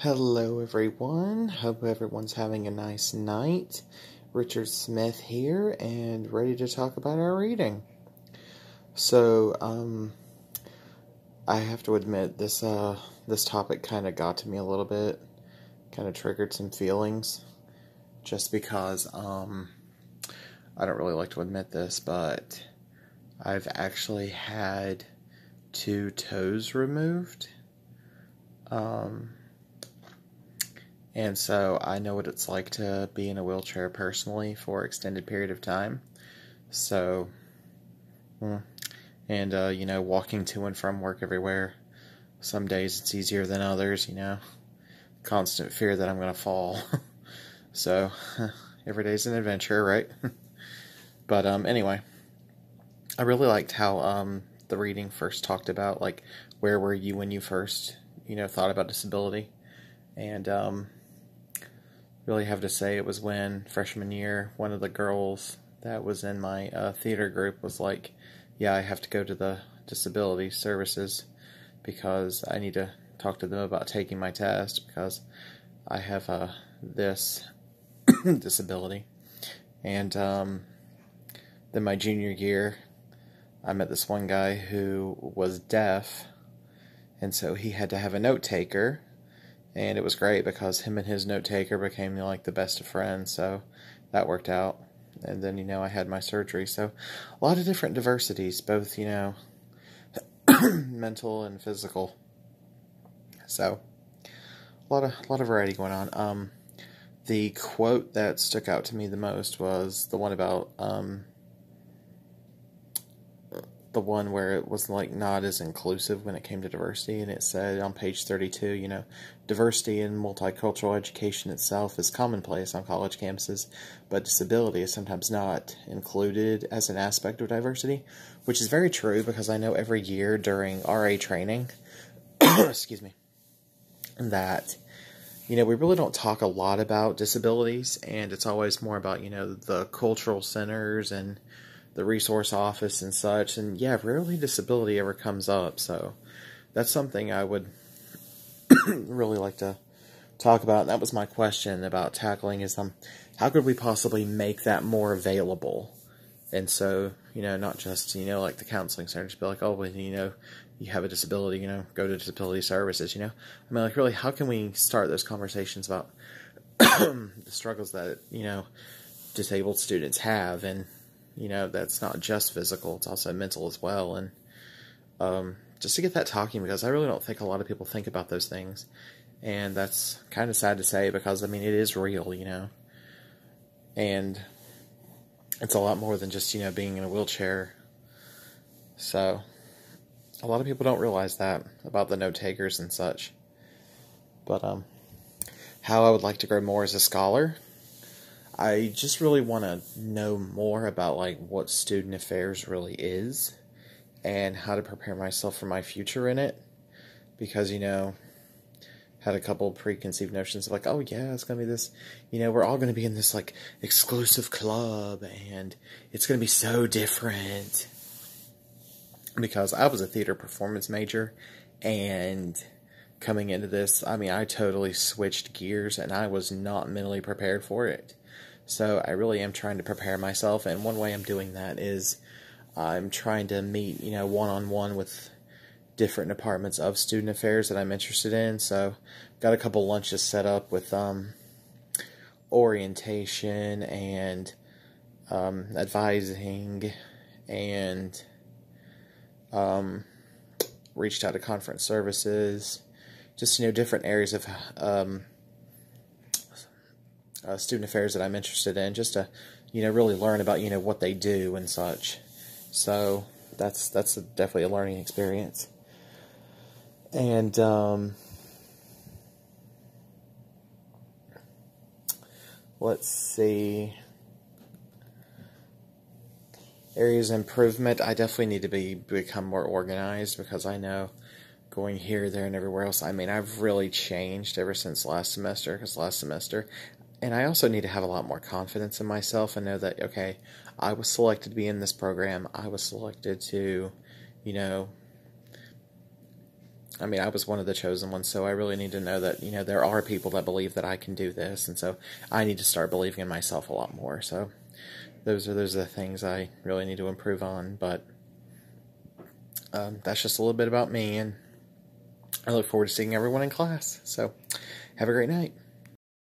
Hello, everyone. Hope everyone's having a nice night. Richard Smith here, and ready to talk about our reading. So, I have to admit this topic kind of got to me a little bit, kind of triggered some feelings, just because I don't really like to admit this, but I've actually had 2 toes removed. And so I know what it's like to be in a wheelchair personally for an extended period of time. So, and walking to and from work everywhere. Some days it's easier than others, constant fear that I'm going to fall. So, every day's an adventure, right? But, anyway, I really liked how, the reading first talked about, like, where were you when you first, thought about disability? And, really have to say it was when freshman year, one of the girls that was in my theater group was like, yeah, I have to go to the disability services because I need to talk to them about taking my test because I have this disability. And then my junior year, I met this one guy who was deaf, and so he had to have a note taker. And it was great because him and his note taker became like the best of friends, so that worked out. And then, I had my surgery. So a lot of different diversities, both, mental and physical. So a lot of variety going on. The quote that stuck out to me the most was the one about the one where it was like not as inclusive when it came to diversity, and it said on page 32, diversity in multicultural education itself is commonplace on college campuses, but disability is sometimes not included as an aspect of diversity, which is very true because I know every year during RA training, excuse me, that, we really don't talk a lot about disabilities, and it's always more about, the cultural centers and the resource office and such, and yeah, rarely disability ever comes up, so that's something I would really like to talk about. And that was my question about tackling is, how could we possibly make that more available? And so, not just, like the counseling center, just be like, oh, well, you have a disability, go to disability services, I mean, like, really, how can we start those conversations about the struggles that, disabled students have, and that's not just physical, it's also mental as well, and just to get that talking, because I really don't think a lot of people think about those things, and that's kind of sad to say, because, I mean, it is real, and it's a lot more than just, being in a wheelchair, so a lot of people don't realize that about the note takers and such, but, how I would like to grow more as a scholar, I just really want to know more about, like, what student affairs really is and how to prepare myself for my future in it, because, had a couple preconceived notions of, like, oh, yeah, it's going to be this, we're all going to be in this, like, exclusive club, and it's going to be so different, because I was a theater performance major, and coming into this, I mean, I totally switched gears, and I was not mentally prepared for it. So I really am trying to prepare myself, and one way I'm doing that is I'm trying to meet, one-on-one with different departments of student affairs that I'm interested in. So got a couple lunches set up with orientation and advising, and reached out to conference services, just, different areas of student affairs that I'm interested in, just to, really learn about, what they do and such. So that's definitely a learning experience. And let's see, areas of improvement. I definitely need to become more organized, because I know going here, there, and everywhere else, I mean, I've really changed ever since last semester, because last semester, and I also need to have a lot more confidence in myself and know that, okay, I was selected to be in this program. I was selected to, I mean, I was one of the chosen ones, so I really need to know that, there are people that believe that I can do this, and so I need to start believing in myself a lot more. So those are the things I really need to improve on, but that's just a little bit about me, and I look forward to seeing everyone in class. So have a great night.